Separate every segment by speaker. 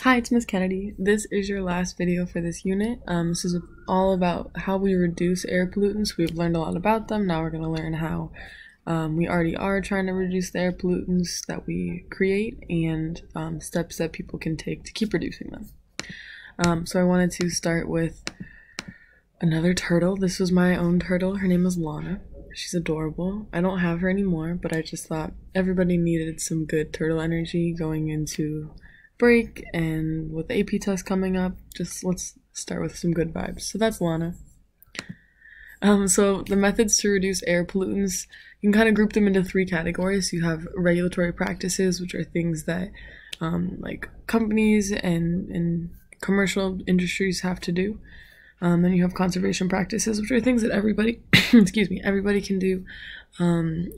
Speaker 1: Hi, it's Miss Kennedy. This is your last video for this unit. This is all about how we reduce air pollutants. We've learned a lot about them. Now we're going to learn how we already are trying to reduce the air pollutants that we create and steps that people can take to keep reducing them. So I wanted to start with another turtle. This was my own turtle. Her name is Lana. She's adorable. I don't have her anymore, but I just thought everybody needed some good turtle energy going into break, and with the AP test coming up, just let's start with some good vibes. So that's Lana. So the methods to reduce air pollutants, you can kind of group them into three categories. You have regulatory practices, which are things that like companies and commercial industries have to do. Then you have conservation practices, which are things that everybody, everybody can do,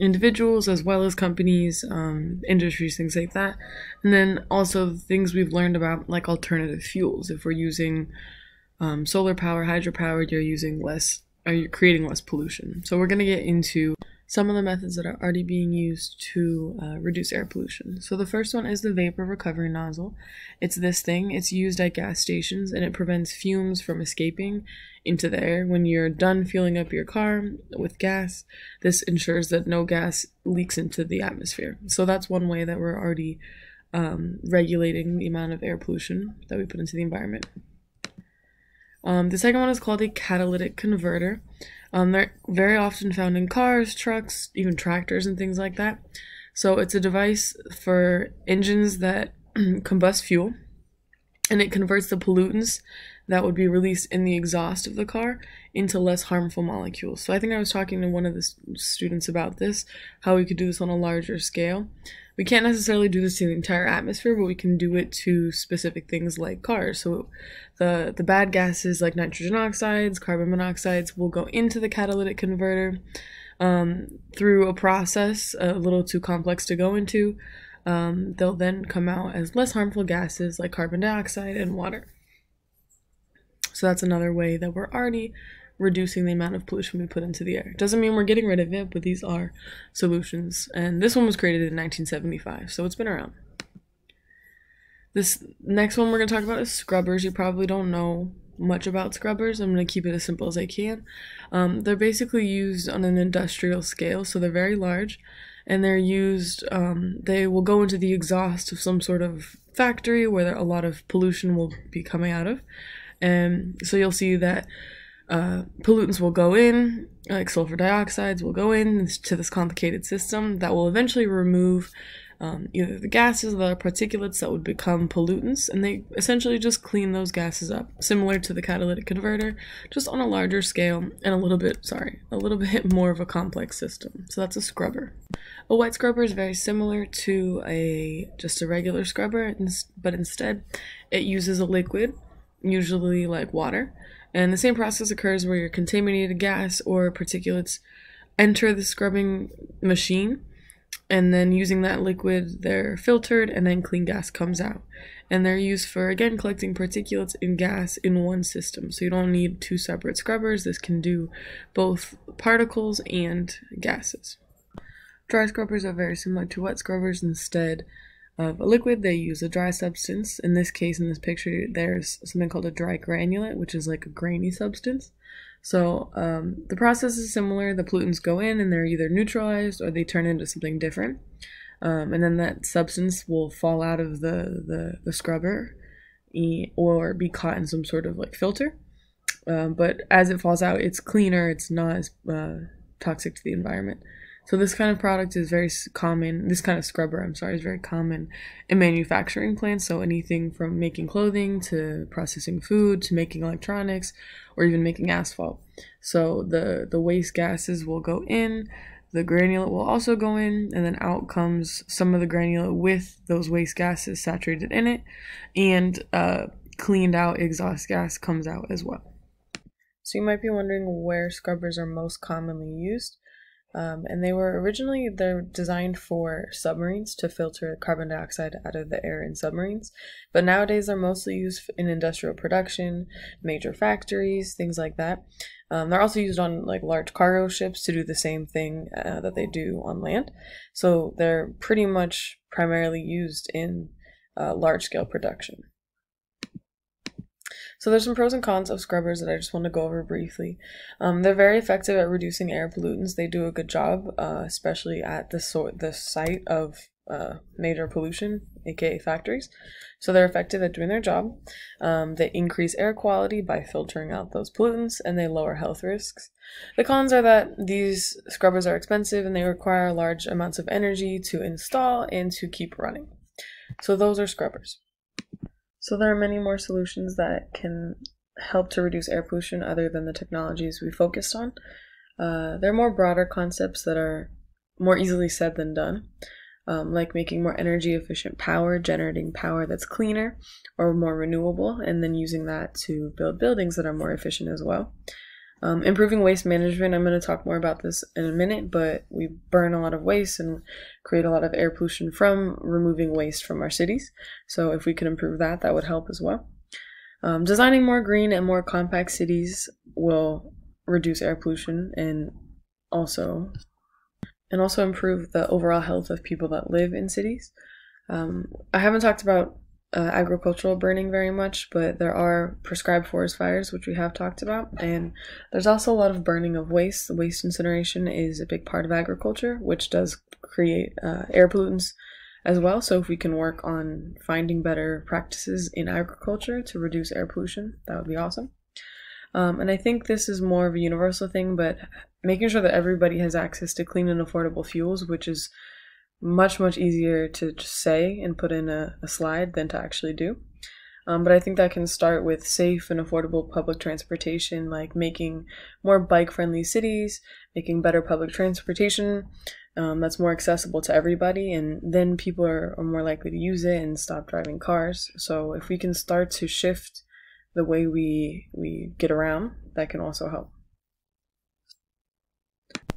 Speaker 1: individuals as well as companies, industries, things like that. And then also things we've learned about, like alternative fuels. If we're using solar power, hydropower, you're creating less pollution. So we're going to get into some of the methods that are already being used to reduce air pollution. So the first one is the vapor recovery nozzle. It's this thing. It's used at gas stations, and it prevents fumes from escaping into the air. When you're done filling up your car with gas, this ensures that no gas leaks into the atmosphere. So that's one way that we're already regulating the amount of air pollution that we put into the environment. The second one is called a catalytic converter. They're very often found in cars, trucks, even tractors and things like that. So it's a device for engines that combust fuel, and it converts the pollutants that would be released in the exhaust of the car into less harmful molecules. So I think I was talking to one of the students about this, how we could do this on a larger scale. We can't necessarily do this to the entire atmosphere, but we can do it to specific things like cars. So the bad gases like nitrogen oxides, carbon monoxides will go into the catalytic converter through a process a little too complex to go into. They'll then come out as less harmful gases like carbon dioxide and water. So that's another way that we're already reducing the amount of pollution we put into the air. Doesn't mean we're getting rid of it, but these are solutions. And this one was created in 1975, so it's been around. This next one we're going to talk about is scrubbers. You probably don't know much about scrubbers. I'm going to keep it as simple as I can. They're basically used on an industrial scale, so they're very large, and they're used, they will go into the exhaust of some sort of factory where a lot of pollution will be coming out of. And so you'll see that pollutants will go in, like sulfur dioxides will go into this complicated system that will eventually remove either the gases or the particulates that would become pollutants, and they essentially just clean those gases up, similar to the catalytic converter, just on a larger scale and a little bit more of a complex system. So that's a scrubber. A wet scrubber is very similar to just a regular scrubber, but instead it uses a liquid, usually like water. And the same process occurs where your contaminated gas or particulates enter the scrubbing machine, and then using that liquid, they're filtered, and then clean gas comes out. And they're used for, again, collecting particulates and gas in one system. So you don't need two separate scrubbers. This can do both particles and gases. Dry scrubbers are very similar to wet scrubbers. Instead of a liquid, they use a dry substance. In this case, in this picture, there's something called a dry granulate, which is like a grainy substance. So the process is similar. The pollutants go in and they're either neutralized or they turn into something different. And then that substance will fall out of the scrubber or be caught in some sort of like filter. But as it falls out, it's cleaner. It's not as toxic to the environment. So this kind of product is very common, this kind of scrubber, I'm sorry, is very common in manufacturing plants. So anything from making clothing to processing food to making electronics or even making asphalt. So the waste gases will go in, the granulate will also go in, and then out comes some of the granulate with those waste gases saturated in it, and cleaned out exhaust gas comes out as well. So you might be wondering where scrubbers are most commonly used. And they're designed for submarines to filter carbon dioxide out of the air in submarines. But nowadays they're mostly used in industrial production, major factories, things like that. They're also used on like large cargo ships to do the same thing that they do on land. So they're pretty much primarily used in large scale production. So there's some pros and cons of scrubbers that I just want to go over briefly. They're very effective at reducing air pollutants. They do a good job, especially at the site of major pollution, aka factories. So they're effective at doing their job. They increase air quality by filtering out those pollutants, and they lower health risks. The cons are that these scrubbers are expensive and they require large amounts of energy to install and to keep running. So those are scrubbers. So there are many more solutions that can help to reduce air pollution other than the technologies we focused on. There are more broader concepts that are more easily said than done, like making more energy efficient power, generating power that's cleaner or more renewable, and then using that to build buildings that are more efficient as well. Improving waste management, I'm going to talk more about this in a minute, but we burn a lot of waste and create a lot of air pollution from removing waste from our cities. So if we could improve that, that would help as well. Designing more green and more compact cities will reduce air pollution and also improve the overall health of people that live in cities. I haven't talked about agricultural burning very much, but there are prescribed forest fires, which we have talked about, and there's also a lot of burning of waste. Waste incineration is a big part of agriculture, which does create air pollutants as well. So if we can work on finding better practices in agriculture to reduce air pollution, that would be awesome. And I think this is more of a universal thing, but making sure that everybody has access to clean and affordable fuels, which is much easier to just say and put in a slide than to actually do. But I think that can start with safe and affordable public transportation, like making more bike-friendly cities, making better public transportation that's more accessible to everybody, and then people are more likely to use it and stop driving cars. So if we can start to shift the way we get around, that can also help.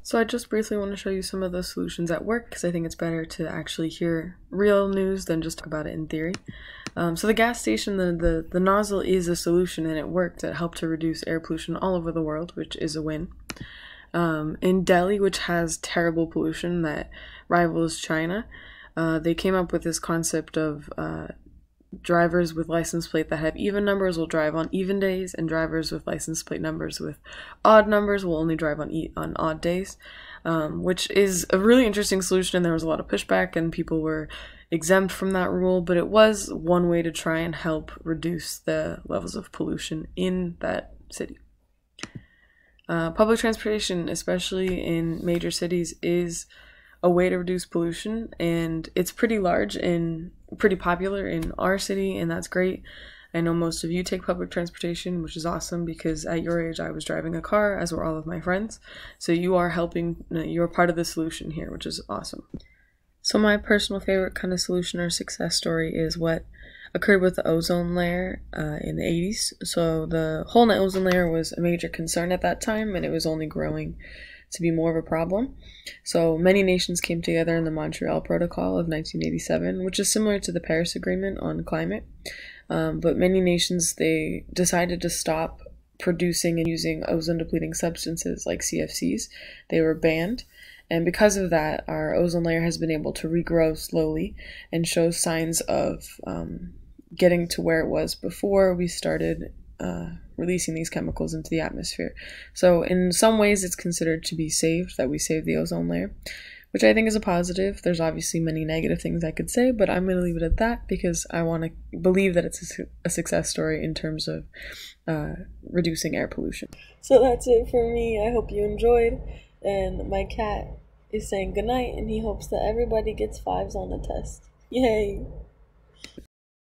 Speaker 1: So I just briefly want to show you some of the solutions at work, because I think it's better to actually hear real news than just talk about it in theory. So the gas station, the nozzle is a solution, and it worked. It helped to reduce air pollution all over the world, which is a win. In Delhi, which has terrible pollution that rivals China, they came up with this concept of drivers with license plate that have even numbers will drive on even days, and drivers with license plate numbers with odd numbers will only drive on odd days, which is a really interesting solution. And there was a lot of pushback and people were exempt from that rule, but it was one way to try and help reduce the levels of pollution in that city. Public transportation, especially in major cities, is a way to reduce pollution, and it's pretty large and pretty popular in our city, and that's great. I know most of you take public transportation, which is awesome, because at your age I was driving a car, as were all of my friends. So you are helping, you're part of the solution here, which is awesome. So my personal favorite kind of solution or success story is what occurred with the ozone layer in the 80s. So the hole in the ozone layer was a major concern at that time, and it was only growing to be more of a problem. So many nations came together in the Montreal Protocol of 1987, which is similar to the Paris Agreement on climate. But many nations, they decided to stop producing and using ozone-depleting substances like CFCs. They were banned. And because of that, our ozone layer has been able to regrow slowly and show signs of getting to where it was before we started releasing these chemicals into the atmosphere. So in some ways it's considered to be saved, that we saved the ozone layer, which I think is a positive. There's obviously many negative things I could say, but I'm going to leave it at that because I want to believe that it's a success story in terms of reducing air pollution. So that's it for me. I hope you enjoyed, and my cat is saying goodnight, and he hopes that everybody gets 5s on the test. Yay!